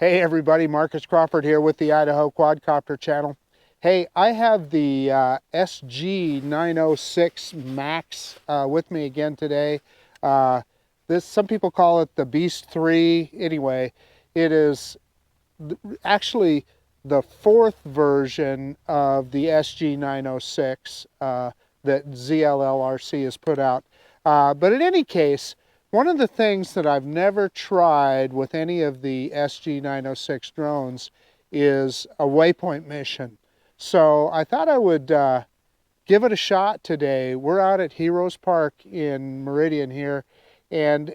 Hey everybody, Marcus Crawford here with the Idaho Quadcopter channel. Hey, I have the SG906 Max with me again today. Some people call it the Beast 3. Anyway, it is actually the fourth version of the SG906 that ZLL SG906 has put out. But in any case, one of the things that I've never tried with any of the SG906 drones is a Waypoint mission. So I thought I would give it a shot today. We're out at Heroes Park in Meridian here, and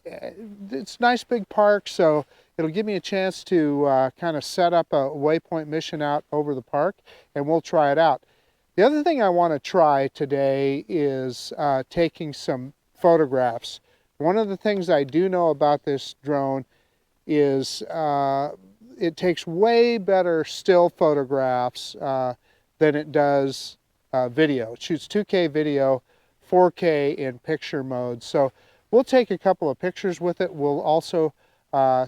it's a nice big park, so it'll give me a chance to kind of set up a Waypoint mission out over the park, and we'll try it out. The other thing I want to try today is taking some photographs. One of the things I do know about this drone is it takes way better still photographs than it does video. It shoots 2K video, 4K in picture mode. So we'll take a couple of pictures with it. We'll also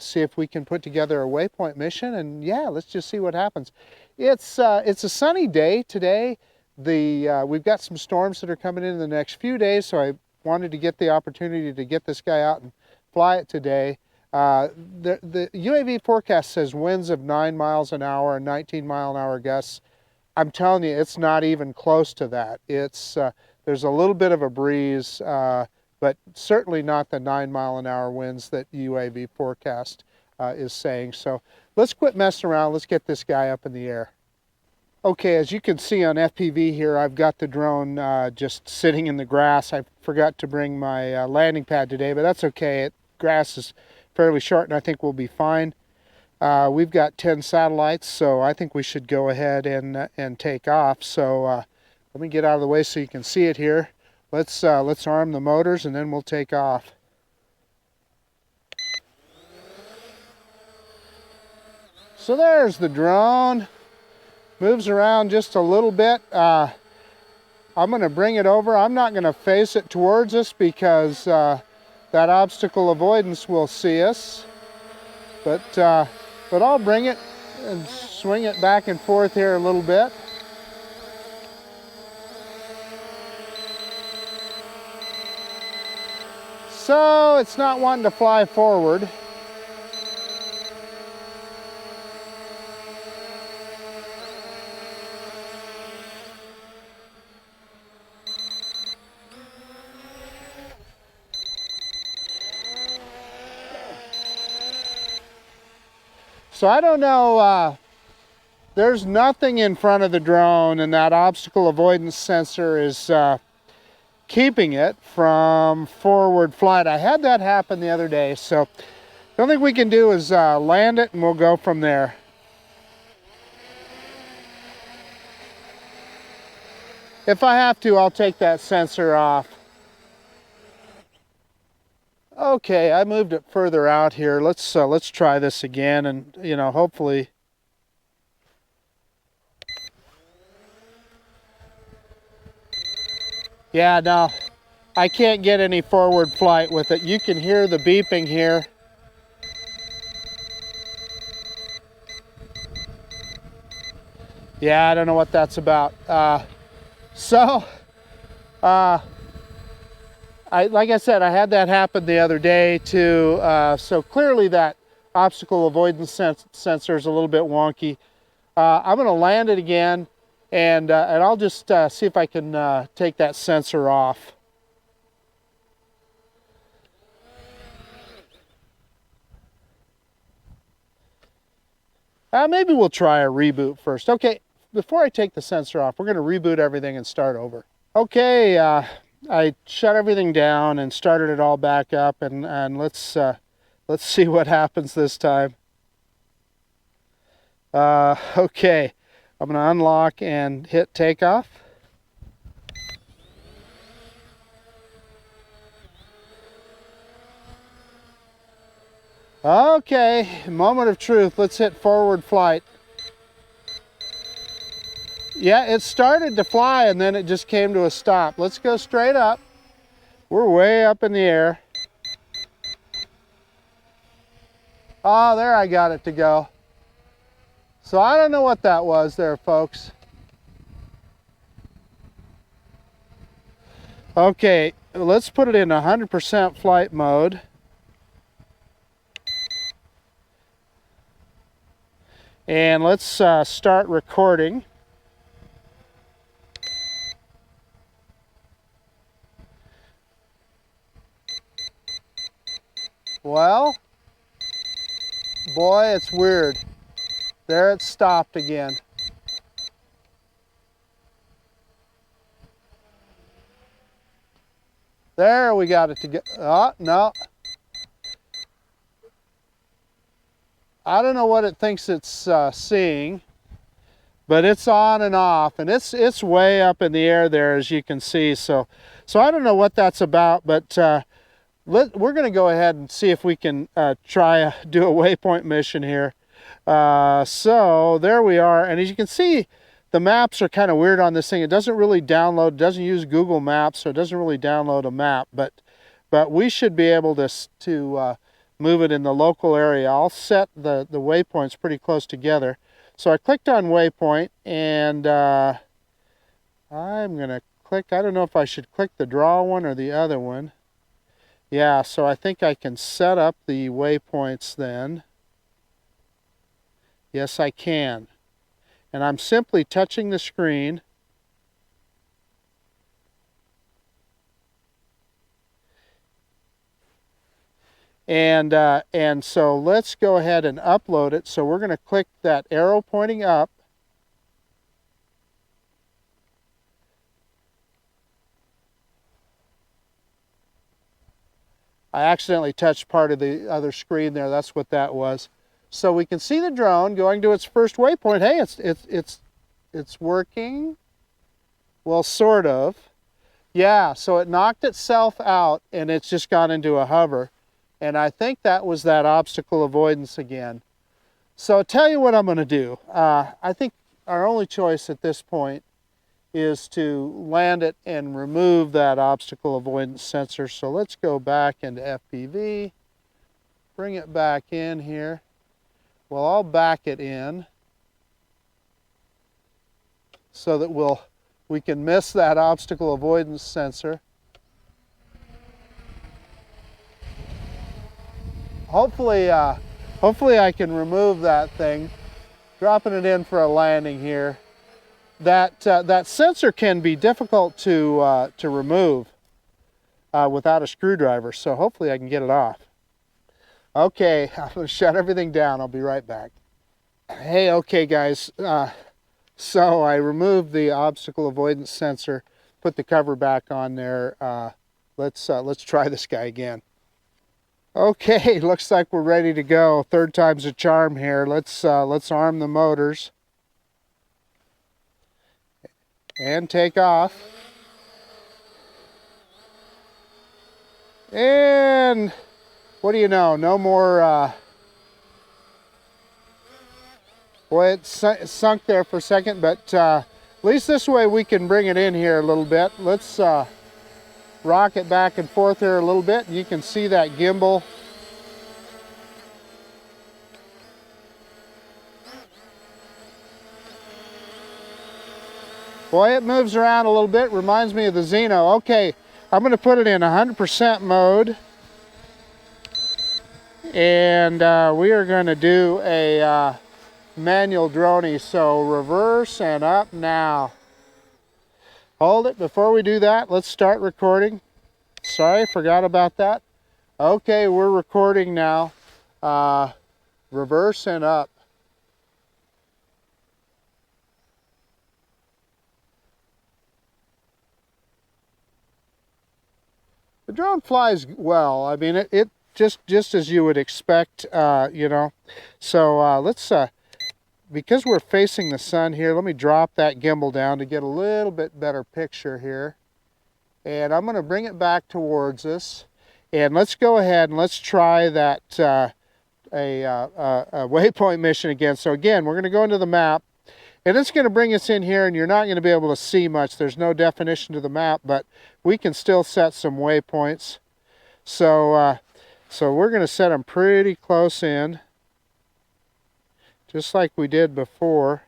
see if we can put together a Waypoint mission, and yeah, let's just see what happens. It's a sunny day today. We've got some storms that are coming in the next few days, so I wanted to get the opportunity to get this guy out and fly it today. The UAV forecast says winds of 9 miles an hour and 19-mile-an-hour gusts. I'm telling you, it's not even close to that. There's a little bit of a breeze, but certainly not the 9-mile-an-hour winds that UAV forecast is saying. So let's quit messing around. Let's get this guy up in the air. Okay, as you can see on FPV here, I've got the drone just sitting in the grass. I forgot to bring my landing pad today, but that's okay. Grass is fairly short, and I think we'll be fine. We've got 10 satellites, so I think we should go ahead and take off. So let me get out of the way so you can see it here. Let's arm the motors, and then we'll take off. So there's the drone. Moves around just a little bit. I'm going to bring it over. I'm not going to face it towards us because that obstacle avoidance will see us. But I'll bring it and swing it back and forth here a little bit. So it's not wanting to fly forward. So I don't know, there's nothing in front of the drone, and that obstacle avoidance sensor is keeping it from forward flight. I had that happen the other day, so the only thing we can do is land it, and we'll go from there. If I have to, I'll take that sensor off. Okay, I moved it further out here. Let's try this again, and hopefully. Yeah, no, I can't get any forward flight with it. You can hear the beeping here. Yeah, I don't know what that's about. Like I said, I had that happen the other day too, so clearly that obstacle avoidance sensor is a little bit wonky. I'm going to land it again, and I'll just see if I can take that sensor off. Maybe we'll try a reboot first. Okay, before I take the sensor off, we're going to reboot everything and start over. Okay, I shut everything down and started it all back up, and let's see what happens this time. Okay, I'm going to unlock and hit takeoff. Okay, moment of truth. Let's hit forward flight. Yeah, it started to fly and then it just came to a stop. Let's go straight up. We're way up in the air. Oh, there I got it to go. So I don't know what that was there, folks. Okay, let's put it in 100% flight mode. And let's start recording. Well, boy, it's weird. There it stopped again. There, we got it to get, oh, no. I don't know what it thinks it's seeing, but it's on and off, and it's way up in the air there, as you can see. So I don't know what that's about, but we're going to go ahead and see if we can do a waypoint mission here. So there we are, and as you can see, the maps are kind of weird on this thing. It doesn't really download, it doesn't use Google Maps, so it doesn't really download a map, but we should be able to move it in the local area. I'll set the waypoints pretty close together. So I clicked on waypoint, and I'm going to click, I don't know if I should click the draw one or the other one. Yeah, so I think I can set up the waypoints then. Yes, I can. And I'm simply touching the screen. And so let's go ahead and upload it. So we're going to click that arrow pointing up. I accidentally touched part of the other screen there. That's what that was. So we can see the drone going to its first waypoint. Hey, it's working. Well, sort of. Yeah, so it knocked itself out and it's just gone into a hover. And I think that was that obstacle avoidance again. So I'll tell you what I'm going to do. I think our only choice at this point is to land it and remove that obstacle avoidance sensor. So let's go back into FPV, bring it back in here. Well, I'll back it in so that we can miss that obstacle avoidance sensor. Hopefully I can remove that thing. Dropping it in for a landing here. That sensor can be difficult to remove without a screwdriver, so hopefully I can get it off. Okay, I'm going to shut everything down. I'll be right back. Hey, okay guys, so I removed the obstacle avoidance sensor, put the cover back on there. Let's try this guy again. Okay, looks like we're ready to go. Third time's a charm here. Let's arm the motors and take off. And what do you know? No more. Boy, it sunk there for a second, but at least this way we can bring it in here a little bit. Let's rock it back and forth here a little bit. You can see that gimbal. Boy, it moves around a little bit. Reminds me of the Xeno. Okay, I'm going to put it in 100% mode. And we are going to do a manual droney. So reverse and up now. Hold it. Before we do that, let's start recording. Sorry, forgot about that. Okay, we're recording now. Reverse and up. The drone flies well. I mean, it just as you would expect, you know. So let's, because we're facing the sun here, let me drop that gimbal down to get a little bit better picture here. And I'm going to bring it back towards us. And let's go ahead and let's try that a waypoint mission again. So again, we're going to go into the map. And it's going to bring us in here, and you're not going to be able to see much. There's no definition to the map, but we can still set some waypoints. So, so we're going to set them pretty close in just like we did before.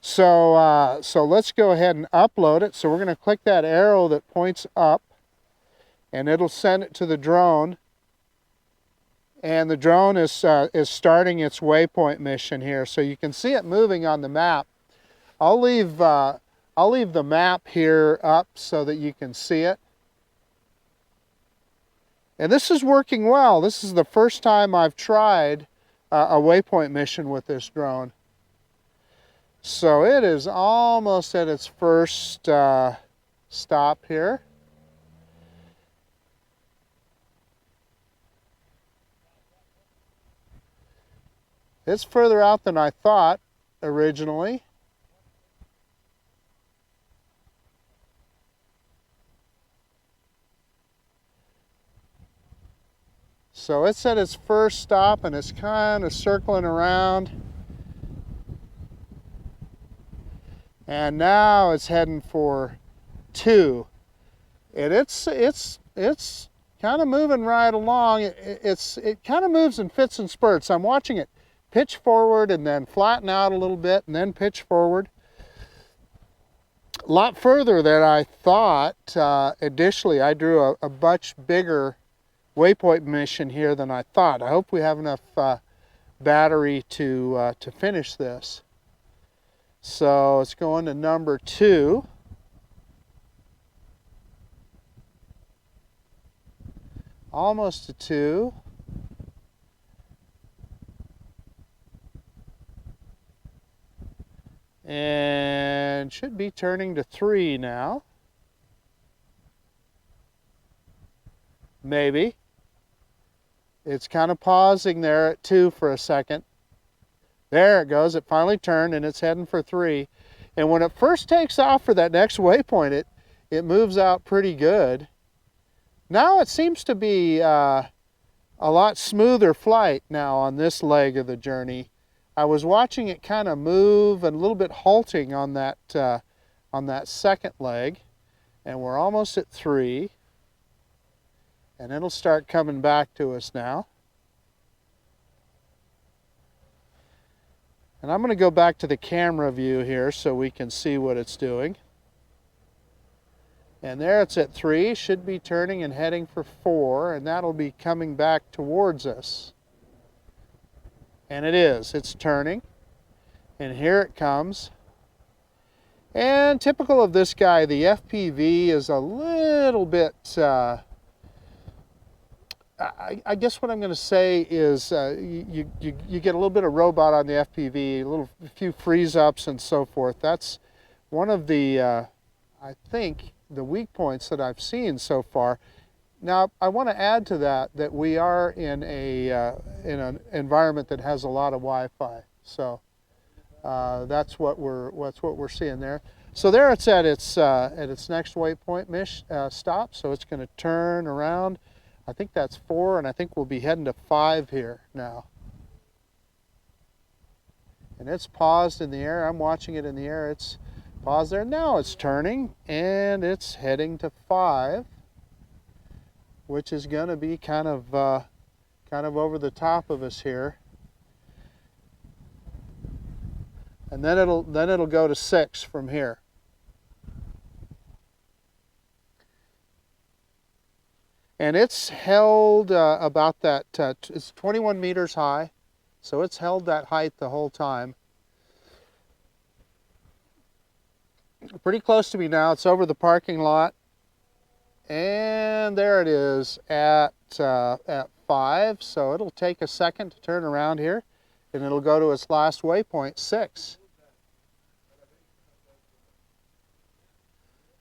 So, so let's go ahead and upload it. So we're going to click that arrow that points up, and it'll send it to the drone. And the drone is starting its waypoint mission here. So you can see it moving on the map. I'll leave the map here up so that you can see it. And this is working well. This is the first time I've tried a waypoint mission with this drone. So it is almost at its first stop here. It's further out than I thought originally. So it's at its first stop and it's kind of circling around. And now it's heading for 2. And it's kind of moving right along. It kind of moves in fits and spurts. I'm watching it pitch forward and then flatten out a little bit and then pitch forward. A lot further than I thought. Additionally, I drew a much bigger waypoint mission here than I thought. I hope we have enough battery to finish this. So it's going to number 2. Almost to 2. And should be turning to 3 now. Maybe. It's kind of pausing there at 2 for a second. There it goes. It finally turned and it's heading for 3. And when it first takes off for that next waypoint, it moves out pretty good. Now it seems to be a lot smoother flight now on this leg of the journey. I was watching it kind of move and a little bit halting on that second leg. And we're almost at 3. And it'll start coming back to us now. And I'm going to go back to the camera view here so we can see what it's doing. And there it's at 3, should be turning and heading for 4, and that'll be coming back towards us. And it is, it's turning. And here it comes. And typical of this guy, the FPV is a little bit, I guess what I'm going to say is you get a little bit of robot on the FPV, a few freeze ups and so forth. That's one of the, I think, the weak points that I've seen so far. Now, I want to add to that we are in an environment that has a lot of Wi-Fi. So that's what we're seeing there. So there it's at its next waypoint stop. So it's going to turn around. I think that's 4, and I think we'll be heading to 5 here now. And it's paused in the air. I'm watching it in the air. It's paused there. Now it's turning, and it's heading to 5, which is going to be kind of over the top of us here. And then it'll go to 6 from here. And it's held about that, it's 21 meters high, so it's held that height the whole time. Pretty close to me now. It's over the parking lot. And there it is at 5, so it'll take a second to turn around here, and it'll go to its last waypoint, 6.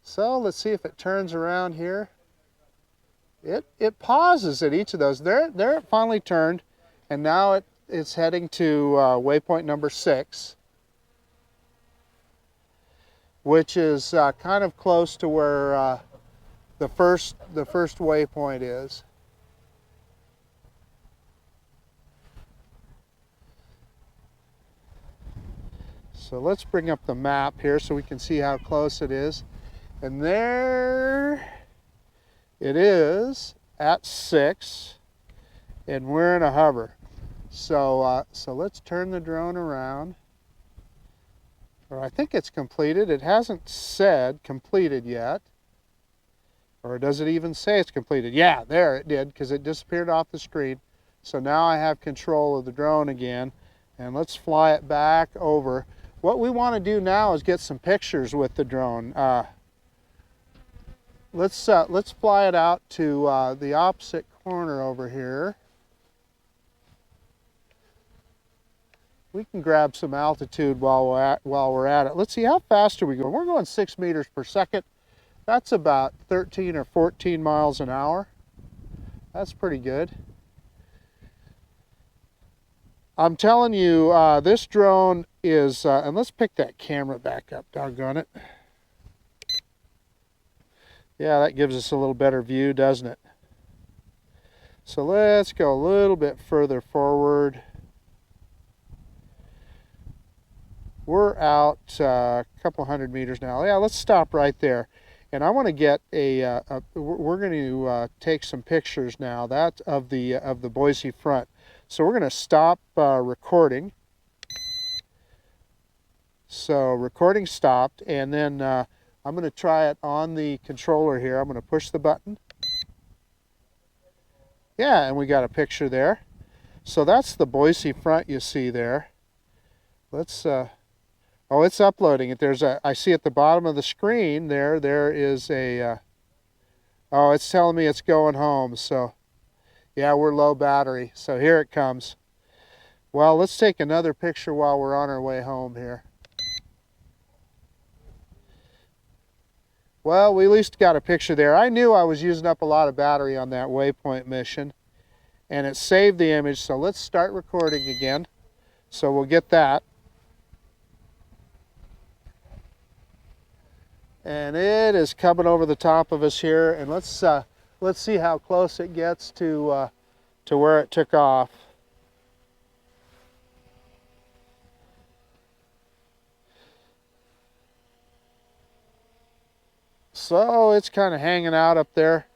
So let's see if it turns around here. It pauses at each of those. There it finally turned, and now it's heading to waypoint number 6, which is kind of close to where the first waypoint is. So let's bring up the map here so we can see how close it is. And there it is at 6. and we're in a hover. So, so let's turn the drone around. Or I think it's completed. It hasn't said completed yet. Or does it even say it's completed? Yeah, there it did, because it disappeared off the screen. So now I have control of the drone again. And let's fly it back over. What we want to do now is get some pictures with the drone. Let's fly it out to the opposite corner over here. We can grab some altitude while we're at it. Let's see, how fast are we going? We're going 6 meters per second. That's about 13 or 14 miles an hour. That's pretty good. I'm telling you, this drone is, and let's pick that camera back up, doggone it. Yeah, that gives us a little better view, doesn't it? So let's go a little bit further forward. We're out a couple hundred meters now. Yeah, let's stop right there. And I want to get we're going to take some pictures now, that of the Boise front. So we're going to stop recording. So recording stopped, and then I'm going to try it on the controller here. I'm going to push the button. Yeah, and we got a picture there. So that's the Boise front you see there. Let's oh, it's uploading it. There's I see at the bottom of the screen there is a, oh, it's telling me it's going home. So, yeah, we're low battery. So here it comes. Well, let's take another picture while we're on our way home here. Well, we at least got a picture there. I knew I was using up a lot of battery on that Waypoint mission, and it saved the image. So let's start recording again. So we'll get that. And it is coming over the top of us here, and let's see how close it gets to where it took off. So it's kind of hanging out up there.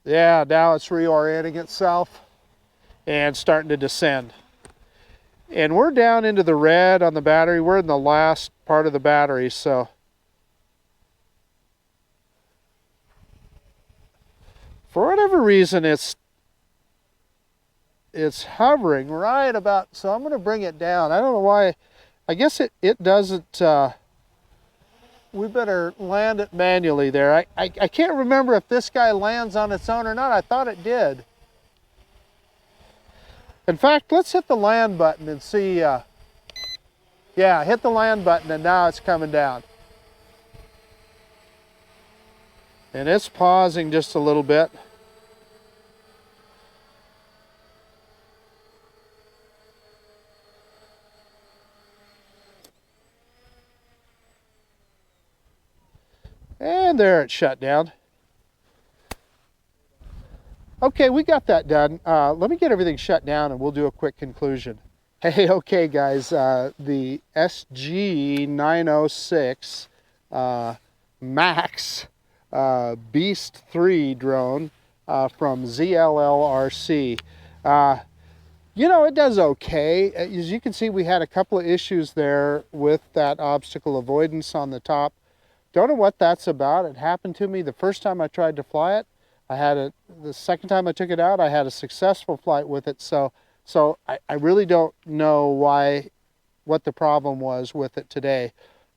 Yeah, now it's reorienting itself and starting to descend. And we're down into the red on the battery. We're in the last part of the battery, so for whatever reason it's hovering right about, so I'm going to bring it down. I don't know why. I guess it doesn't, we better land it manually there. I can't remember if this guy lands on its own or not. I thought it did. In fact, let's hit the land button and see. Yeah, hit the land button, and now it's coming down. And it's pausing just a little bit. And there it shut down. Okay, we got that done. Let me get everything shut down and we'll do a quick conclusion. Hey, okay guys, the SG906 Max Beast 3 drone from ZLL SG906. You know, it does okay. As you can see, we had a couple of issues there with that obstacle avoidance on the top. Don't know what that's about. It happened to me the first time I tried to fly it. The second time I took it out, I had a successful flight with it. So I really don't know what the problem was with it today.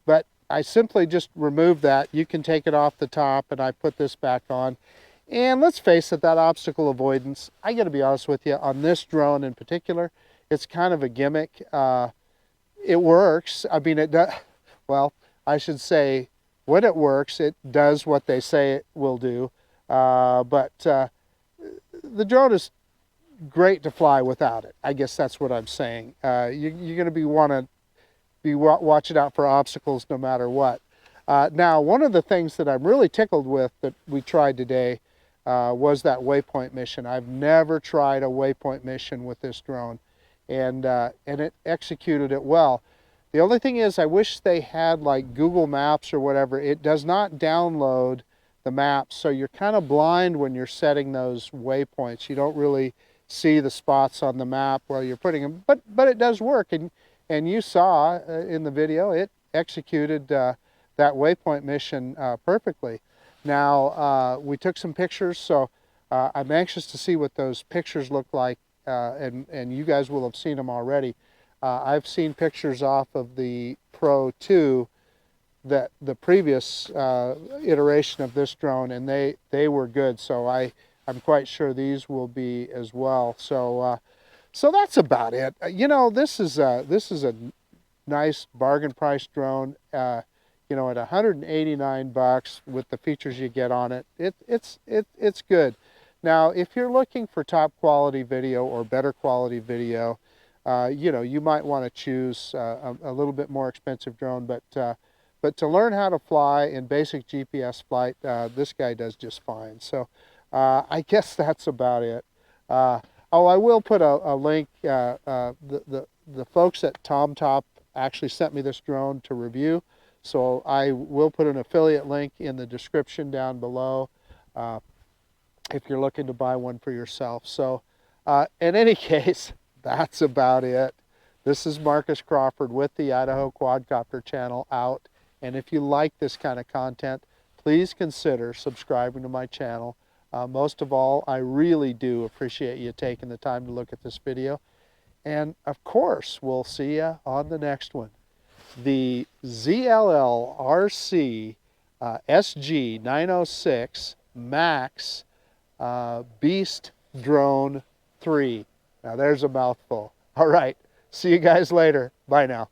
But I simply just removed that. You can take it off the top, and I put this back on. And let's face it, that obstacle avoidance, I gotta be honest with you, on this drone in particular, it's kind of a gimmick. It works. I mean, it does, well, I should say, when it works, it does what they say it will do. But the drone is great to fly without it. I guess that's what I'm saying. You're going to want to be watching out for obstacles no matter what. Now, one of the things that I'm really tickled with that we tried today was that Waypoint mission. I've never tried a Waypoint mission with this drone, and it executed it well. The only thing is, I wish they had like Google Maps or whatever. It does not download the maps, so you're kind of blind when you're setting those waypoints. You don't really see the spots on the map while you're putting them, but it does work, and you saw in the video it executed that waypoint mission perfectly. Now we took some pictures, so I'm anxious to see what those pictures look like, and you guys will have seen them already. I've seen pictures off of the Pro 2, that the previous iteration of this drone, and they were good. So I'm quite sure these will be as well. So so that's about it. You know, this is a nice bargain price drone. You know, at 189 bucks with the features you get on it, it's good. Now, if you're looking for top quality video or better quality video, you know, you might want to choose a little bit more expensive drone, but to learn how to fly in basic GPS flight, this guy does just fine. So I guess that's about it. Oh, I will put a link. The folks at TomTop actually sent me this drone to review, so I will put an affiliate link in the description down below if you're looking to buy one for yourself. So in any case, that's about it. This is Marcus Crawford with the Idaho Quadcopter channel out. And if you like this kind of content, please consider subscribing to my channel. Most of all, I really do appreciate you taking the time to look at this video. And of course, we'll see you on the next one. The ZLL SG906 Max Beast Drone 3. Now there's a mouthful. All right, see you guys later. Bye now.